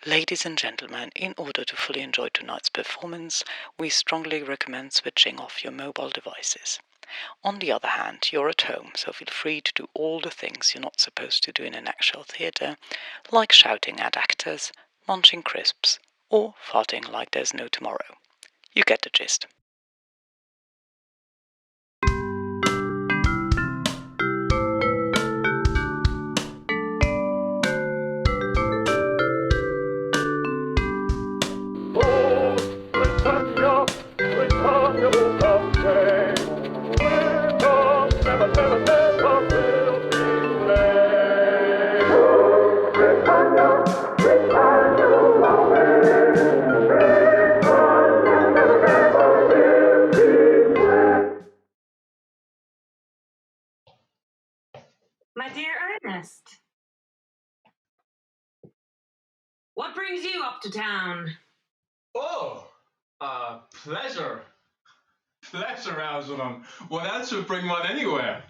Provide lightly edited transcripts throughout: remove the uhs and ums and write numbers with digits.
Ladies and gentlemen, in order to fully enjoy tonight's performance, we strongly recommend switching off your mobile devices. On the other hand, you're at home, so feel free to do all the things you're not supposed to do in an actual theatre, like shouting at actors, munching crisps, or farting like there's no tomorrow. You get the gist. My dear Ernest, what brings you up to town? Oh, pleasure. Pleasure, Algernon. What else would bring one anywhere?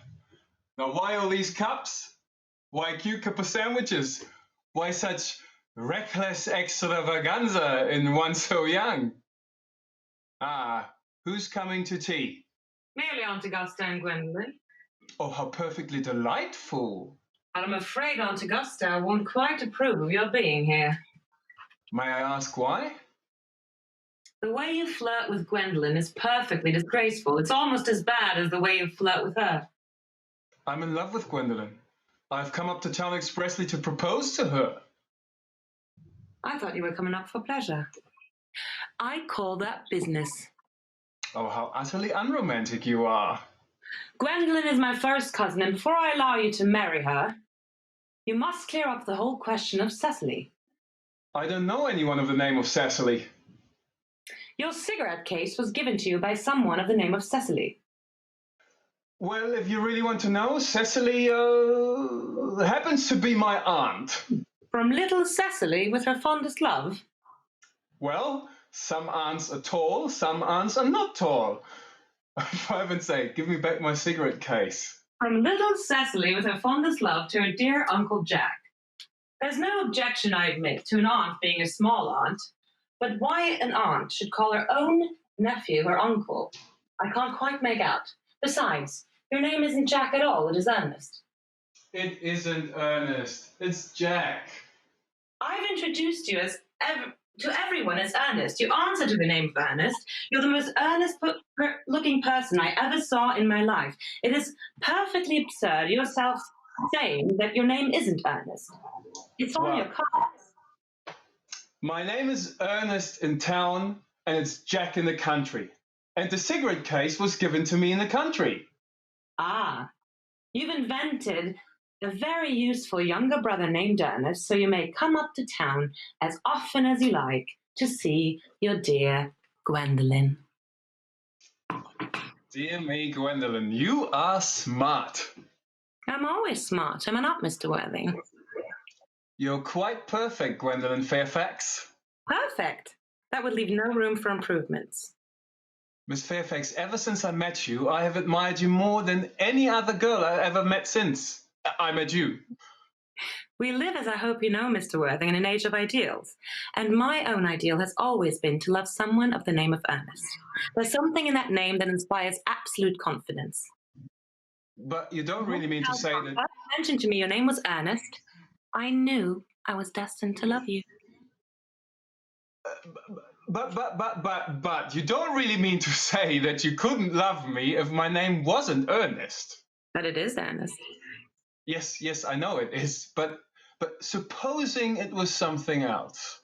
Now, why all these cups? Why cucumber sandwiches? Why such reckless extravaganza in one so young? Who's coming to tea? Merely Aunt Augusta and Gwendolyn. Oh, how perfectly delightful. But I'm afraid Aunt Augusta won't quite approve of your being here. May I ask why? The way you flirt with Gwendolyn is perfectly disgraceful. It's almost as bad as the way you flirt with her. I'm in love with Gwendolyn. I've come up to town expressly to propose to her. I thought you were coming up for pleasure. I call that business. Oh, how utterly unromantic you are. Gwendolyn is my first cousin, and before I allow you to marry her, you must clear up the whole question of Cecily. I don't know anyone of the name of Cecily. Your cigarette case was given to you by someone of the name of Cecily. Well, if you really want to know, Cecily happens to be my aunt. From little Cecily with her fondest love? Well, some aunts are tall, some aunts are not tall. For heaven's sake, give me back my cigarette case. From little Cecily with her fondest love to her dear Uncle Jack. There's no objection, I admit, to an aunt being a small aunt, but why an aunt should call her own nephew her uncle, I can't quite make out. Besides, your name isn't Jack at all, it is Ernest. It isn't Ernest, it's Jack. I've introduced you to everyone as Ernest. You answer to the name of Ernest. You're the most earnest-looking person I ever saw in my life. It is perfectly absurd yourself saying that your name isn't Ernest. It's on your cards. My name is Ernest in town, and it's Jack in the country. And the cigarette case was given to me in the country. Ah, you've invented a very useful younger brother named Ernest, so you may come up to town as often as you like to see your dear Gwendolyn. Dear me, Gwendolyn, you are smart. I'm always smart, am I not, Mr. Worthing? You're quite perfect, Gwendolyn Fairfax. Perfect. That would leave no room for improvements. Miss Fairfax, ever since I met you, I have admired you more than any other girl I ever met since I met you. We live, as I hope you know, Mr. Worthing, in an age of ideals. And my own ideal has always been to love someone of the name of Ernest. There's something in that name that inspires absolute confidence. But you don't really mean to say that... When you mentioned to me your name was Ernest, I knew I was destined to love you. But you don't really mean to say that you couldn't love me if my name wasn't Ernest. But it is Ernest. Yes, I know it is. But supposing it was something else.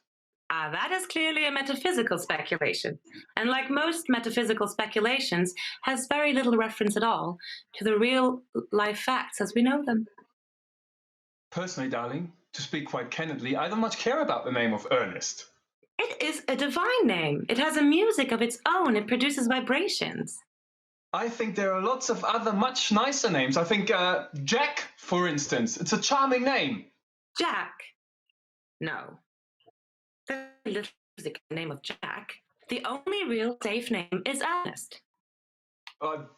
That is clearly a metaphysical speculation. And like most metaphysical speculations, has very little reference at all to the real life facts as we know them. Personally, darling, to speak quite candidly, I don't much care about the name of Ernest. It is a divine name. It has a music of its own. It produces vibrations. I think there are lots of other much nicer names. I think Jack, for instance. It's a charming name. Jack? No. There's little music in the name of Jack. The only real safe name is Ernest.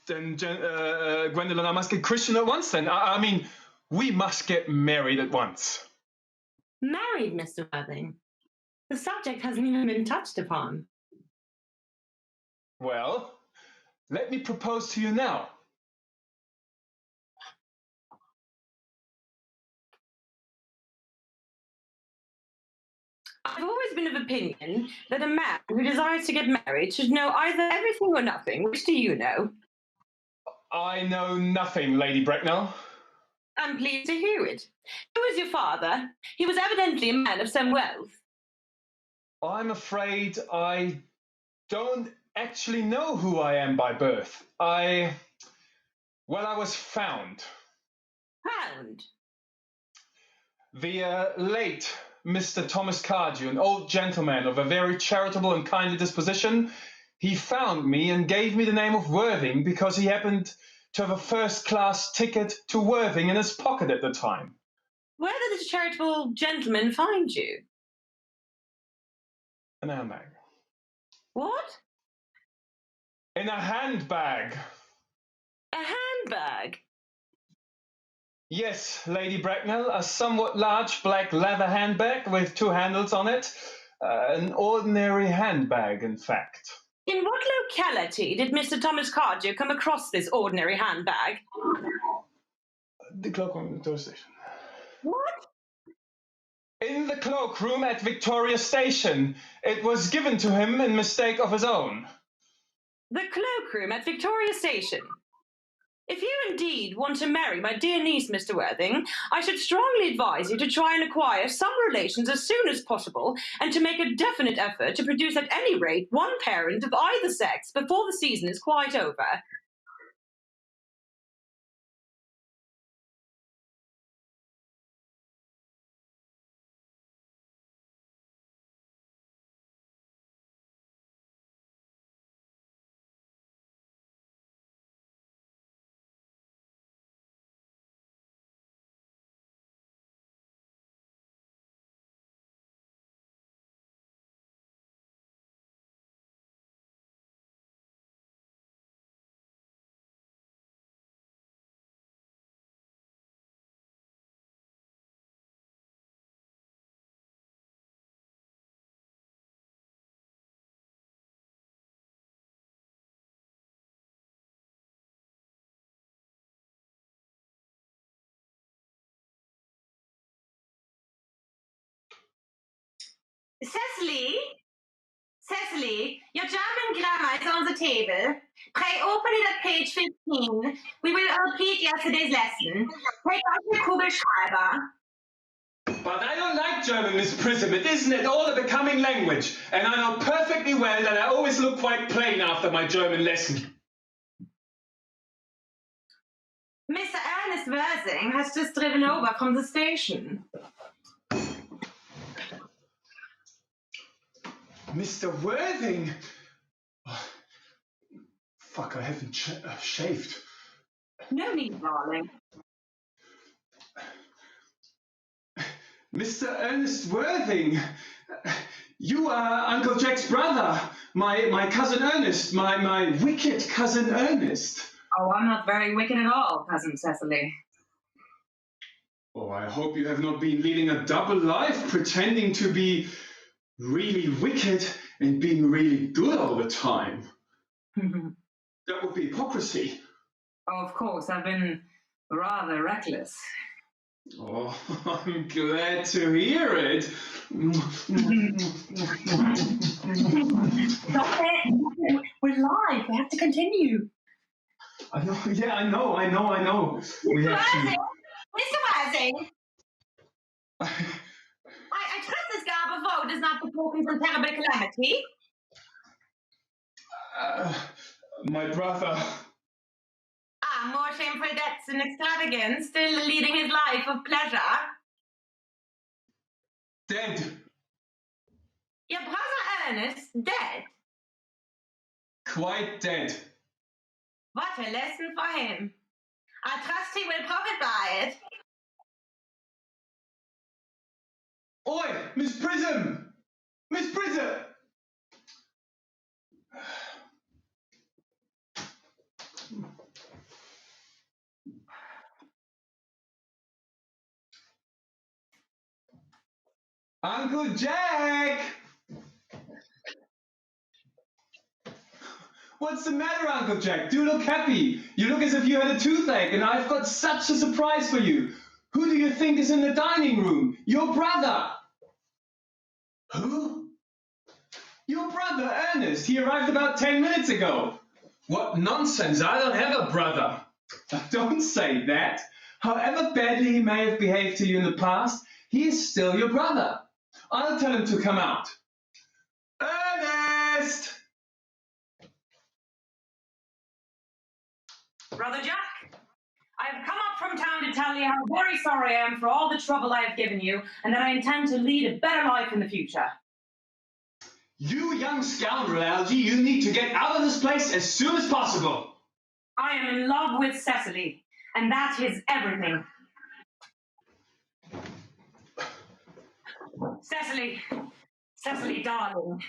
Then, Gwendolyn, I must get Christian at once then. I mean, we must get married at once. Married, Mr. Worthing? The subject hasn't even been touched upon. Well, let me propose to you now. I've always been of opinion that a man who desires to get married should know either everything or nothing. Which do you know? I know nothing, Lady Bracknell. I'm pleased to hear it. Who is your father? He was evidently a man of some wealth. I'm afraid I don't actually know who I am by birth. I was found. Found? The late Mr. Thomas Cardew, an old gentleman of a very charitable and kindly disposition, he found me and gave me the name of Worthing because he happened to have a first-class ticket to Worthing in his pocket at the time. Where did this charitable gentleman find you? In a handbag. What? In a handbag. A handbag? Yes, Lady Bracknell, a somewhat large black leather handbag with two handles on it. An ordinary handbag, in fact. In what locality did Mr. Thomas Cardew come across this ordinary handbag? The cloakroom at Victoria Station. What? In the cloakroom at Victoria Station. It was given to him in mistake of his own. The cloakroom at Victoria Station. If you indeed want to marry my dear niece, Mr. Worthing, I should strongly advise you to try and acquire some relations as soon as possible and to make a definite effort to produce at any rate one parent of either sex before the season is quite over. Cecily? Cecily, your German grammar is on the table. Pray open it at page 15. We will repeat yesterday's lesson. Take out your Kugelschreiber. But I don't like German, Miss Prism. It isn't at all a becoming language. And I know perfectly well that I always look quite plain after my German lesson. Mr. Ernest Worthing has just driven over from the station. Mr. Worthing? Oh, fuck, I haven't shaved. No need, darling. Mr. Ernest Worthing, you are Uncle Jack's brother, my cousin Ernest, my wicked cousin Ernest. Oh, I'm not very wicked at all, Cousin Cecily. Oh, I hope you have not been leading a double life, pretending to be really wicked and being really good all the time. That would be hypocrisy. Oh, of course, I've been rather reckless. Oh, I'm glad to hear it. Stop it! We're live. We have to continue. I know. Yeah, I know. We have to. Mr. Worthing! I trust this garb of woe does not betoken some terrible calamity. My brother. Ah, more shameful debts and extravagance, still leading his life of pleasure. Dead. Your brother Ernest dead? Quite dead. What a lesson for him. I trust he will profit by it. Oi, Miss Prism! Miss Prism! Uncle Jack! What's the matter, Uncle Jack? Do look happy. You look as if you had a toothache, and I've got such a surprise for you. Who do you think is in the dining room? Your brother. Who? Your brother, Ernest. He arrived about 10 minutes ago. What nonsense. I don't have a brother. Don't say that. However badly he may have behaved to you in the past, he is still your brother. I'll tell him to come out. Ernest! Brother Jack, I have come up from town to tell you how very sorry I am for all the trouble I have given you, and that I intend to lead a better life in the future. You young scoundrel, Algy, you need to get out of this place as soon as possible. I am in love with Cecily, and that is everything. Cecily, darling,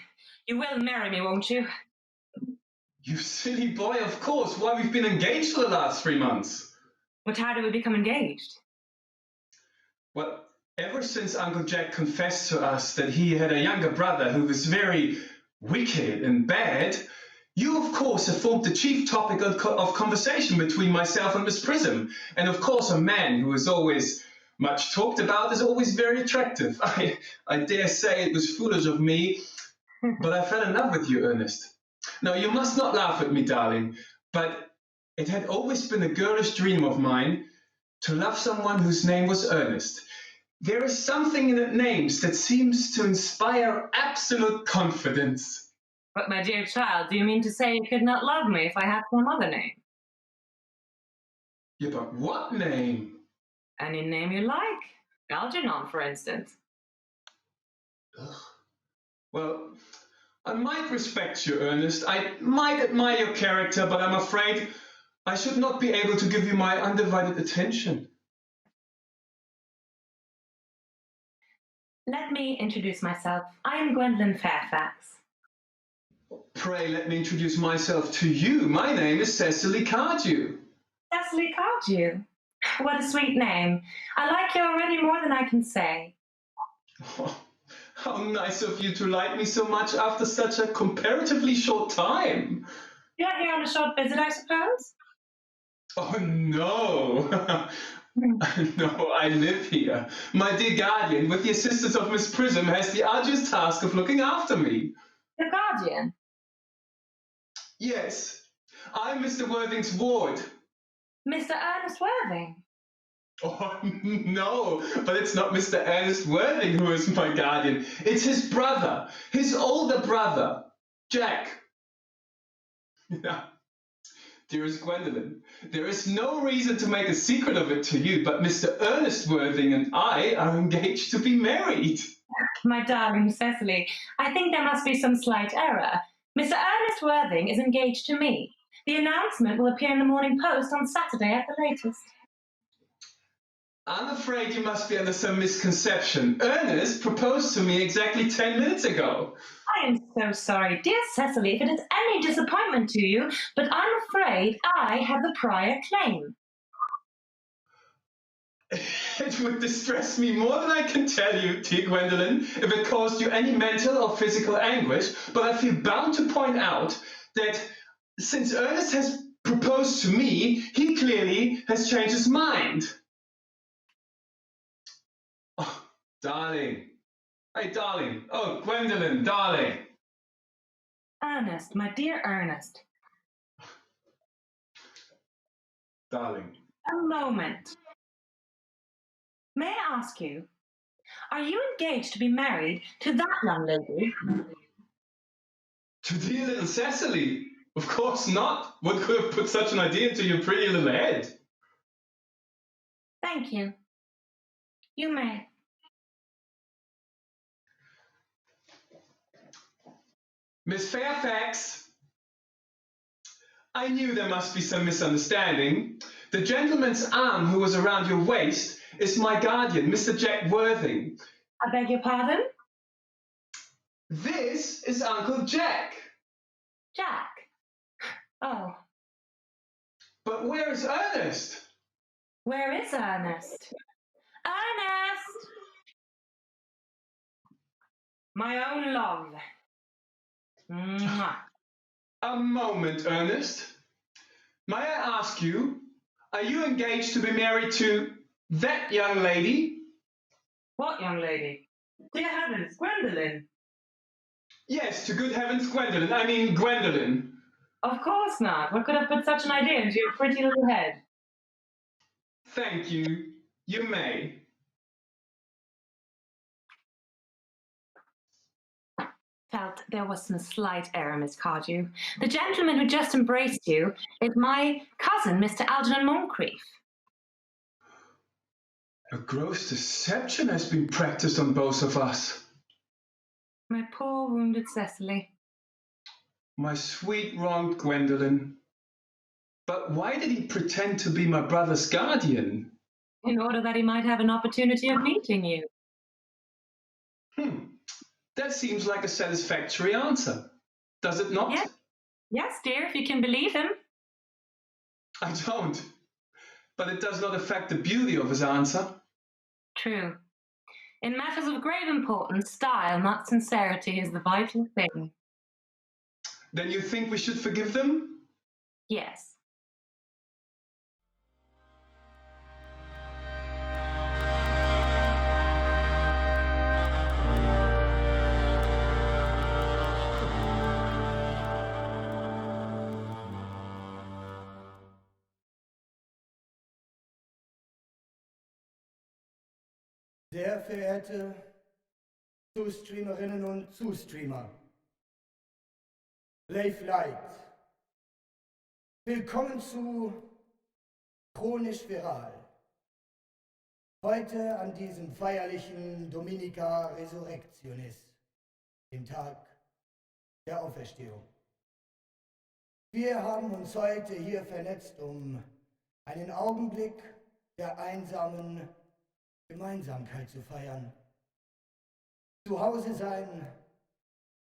you will marry me, won't you? You silly boy, of course. Why, we've been engaged for the last 3 months. But how did we become engaged? Well, ever since Uncle Jack confessed to us that he had a younger brother who was very wicked and bad, you, of course, have formed the chief topic of conversation between myself and Miss Prism. And, of course, a man who is always much talked about is always very attractive. I dare say it was foolish of me, but I fell in love with you, Ernest. Now, you must not laugh at me, darling, but it had always been a girlish dream of mine to love someone whose name was Ernest. There is something in it names that seems to inspire absolute confidence. But my dear child, do you mean to say you could not love me if I had some other name? Yeah, but what name? Any name you like. Algernon, for instance. Ugh. Well, I might respect you, Ernest. I might admire your character, but I'm afraid I should not be able to give you my undivided attention. Let me introduce myself. I am Gwendolyn Fairfax. Pray let me introduce myself to you. My name is Cecily Cardew. Cecily Cardew. What a sweet name. I like you already more than I can say. Oh, how nice of you to like me so much after such a comparatively short time. You're here on a short visit, I suppose? Oh, no. No, I live here. My dear guardian, with the assistance of Miss Prism, has the arduous task of looking after me. Your guardian? Yes, I'm Mr. Worthing's ward. Mr. Ernest Worthing? Oh, no, but it's not Mr. Ernest Worthing who is my guardian. It's his brother, his older brother, Jack. Now, dearest Gwendolyn, there is no reason to make a secret of it to you, but Mr. Ernest Worthing and I are engaged to be married. My darling Cecily, I think there must be some slight error. Mr. Ernest Worthing is engaged to me. The announcement will appear in the Morning Post on Saturday at the latest. I'm afraid you must be under some misconception. Ernest proposed to me exactly 10 minutes ago. I am so sorry, dear Cecily, if it is any disappointment to you, but I'm afraid I have the prior claim. It would distress me more than I can tell you, dear Gwendolyn, if it caused you any mental or physical anguish, but I feel bound to point out that since Ernest has proposed to me, he clearly has changed his mind. Oh, darling. Hey, darling. Oh, Gwendolyn, darling. Ernest, my dear Ernest. Darling. A moment. May I ask you, are you engaged to be married to that young lady? To dear little Cecily? Of course not. What could have put such an idea into your pretty little head? Thank you. You may. Miss Fairfax, I knew there must be some misunderstanding. The gentleman's arm who was around your waist is my guardian, Mr. Jack Worthing. I beg your pardon? This is Uncle Jack. Jack. Oh, But where is Ernest? where is Ernest? Ernest! My own love. Mwah. A moment, Ernest. May I ask you, are you engaged to be married to that young lady? What young lady? Dear heavens, Gwendolyn. Yes, to good heavens, Gwendolyn. I mean, Gwendolyn. Of course not. What could have put such an idea into your pretty little head? Thank you. You may. Felt there was some slight error, Miss Cardew. The gentleman who just embraced you is my cousin, Mr. Algernon Moncrief. A gross deception has been practiced on both of us. My poor wounded Cecily. My sweet wronged Gwendolyn. But why did he pretend to be my brother's guardian? In order that he might have an opportunity of meeting you. That seems like a satisfactory answer. Does it not? Yes, dear, if you can believe him. I don't. But it does not affect the beauty of his answer. True. In matters of grave importance, style, not sincerity, is the vital thing. Then you think we should forgive them? Yes. Sehr verehrte Zustreamerinnen und Zustreamer, Leif Light, willkommen zu Chronisch Viral. Heute an diesem feierlichen Dominica Resurrectionis, dem Tag der Auferstehung. Wir haben uns heute hier vernetzt, um einen Augenblick der einsamen Gemeinsamkeit zu feiern. Zu Hause sein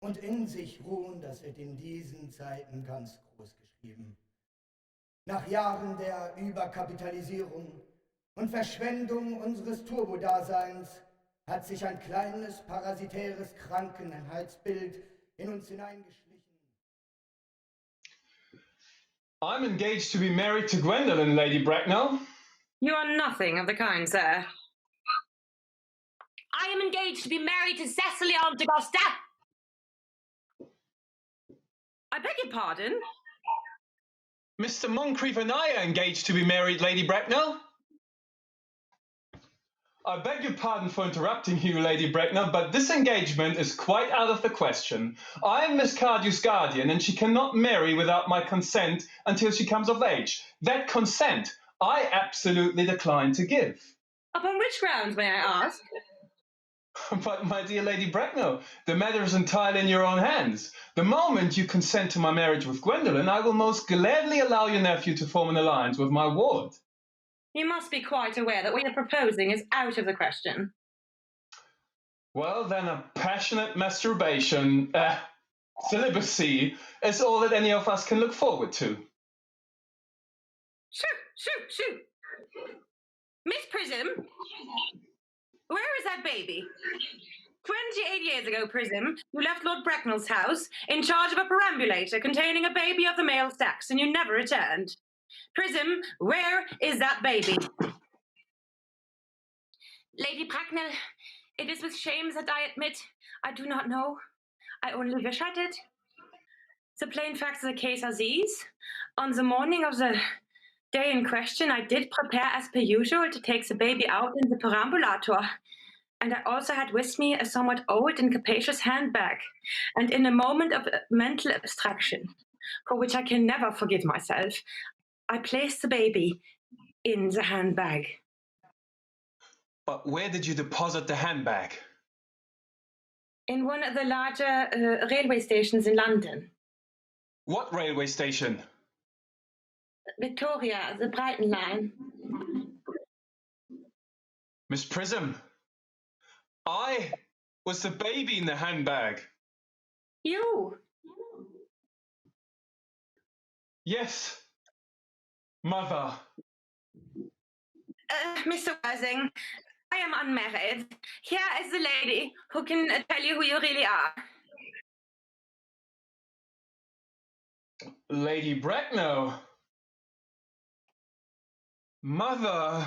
und in sich ruhen, das wird in diesen Zeiten ganz groß geschrieben. Nach Jahren der Überkapitalisierung und Verschwendung unseres Turbodaseins hat sich ein kleines parasitäres Krankenheitsbild in uns hineingeschlichen. I'm engaged to be married to Gwendolyn, Lady Bracknell. You are nothing of the kind, sir. I am engaged to be married to Cecily Aunt Augusta. I beg your pardon? Mr. Moncrief and I are engaged to be married, Lady Bracknell. I beg your pardon for interrupting you, Lady Bracknell, but this engagement is quite out of the question. I am Miss Cardew's guardian, and she cannot marry without my consent until she comes of age. That consent I absolutely decline to give. Upon which grounds, may I ask? But, my dear Lady Bracknell, the matter is entirely in your own hands. The moment you consent to my marriage with Gwendolyn, I will most gladly allow your nephew to form an alliance with my ward. You must be quite aware that what you're proposing is out of the question. Well, then a passionate masturbation, celibacy, is all that any of us can look forward to. Shoo! Miss Prism, where is that baby? 28 years ago, Prism, you left Lord Bracknell's house in charge of a perambulator containing a baby of the male sex, and you never returned. Prism, where is that baby? Lady Bracknell, it is with shame that I admit I do not know. I only wish I did. The plain facts of the case are these. On the morning of the day in question, I did prepare as per usual to take the baby out in the perambulator. And I also had with me a somewhat old and capacious handbag. And in a moment of mental abstraction, for which I can never forgive myself, I placed the baby in the handbag. But where did you deposit the handbag? In one of the larger railway stations in London. What railway station? Victoria, the Brighton line. Miss Prism, I was the baby in the handbag. You? Yes, Mother. Mr. Worthing, I am unmarried. Here is the lady who can tell you who you really are. Lady Bracknell. Mother.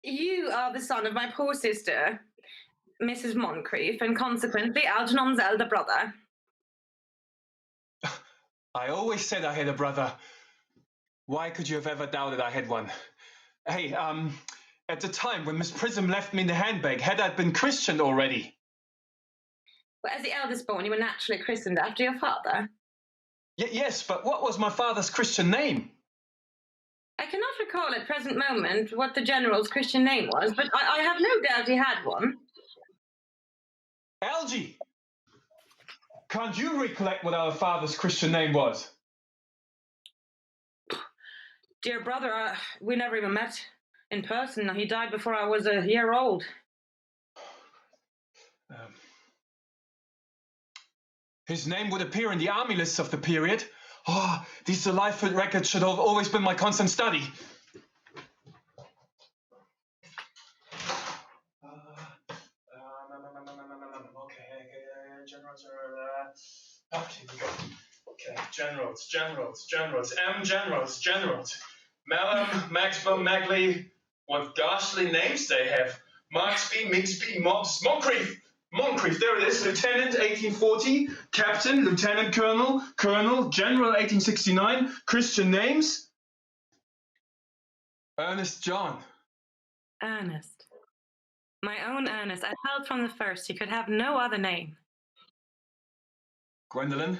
You are the son of my poor sister, Mrs. Moncrief, and consequently Algernon's elder brother. I always said I had a brother. Why could you have ever doubted I had one? Hey, at the time when Miss Prism left me in the handbag, had I been christened already? Well, as the eldest born, you were naturally christened after your father. Yes, but what was my father's Christian name? I cannot recall at present moment what the general's Christian name was, but I have no doubt he had one. Algy! Can't you recollect what our father's Christian name was? Dear brother, we never even met in person. He died before I was a year old. His name would appear in the army lists of the period. Oh, these delightful records should have always been my constant study. Generals are... okay, we go. Okay, generals. Generals. Malcolm, Maxwell, Magley. What ghastly names they have. Marksby, Migsby, Mobs, Moncrief, there it is. Lieutenant, 1840. Captain, Lieutenant Colonel, Colonel, General, 1869. Christian names? Ernest John. Ernest. My own Ernest. I held from the first he could have no other name. Gwendolyn,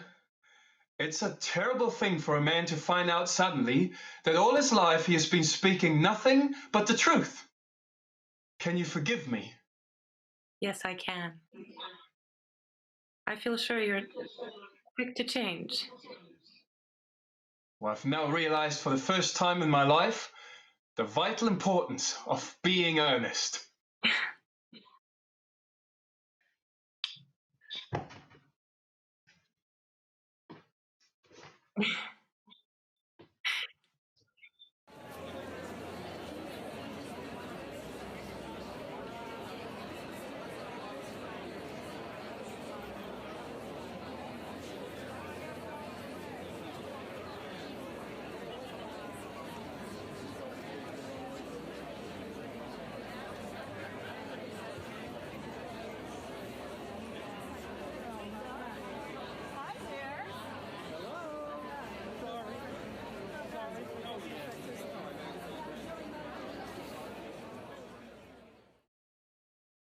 it's a terrible thing for a man to find out suddenly that all his life he has been speaking nothing but the truth. Can you forgive me? Yes, I can. I feel sure you're quick to change. Well, I've now realized for the first time in my life the vital importance of being earnest.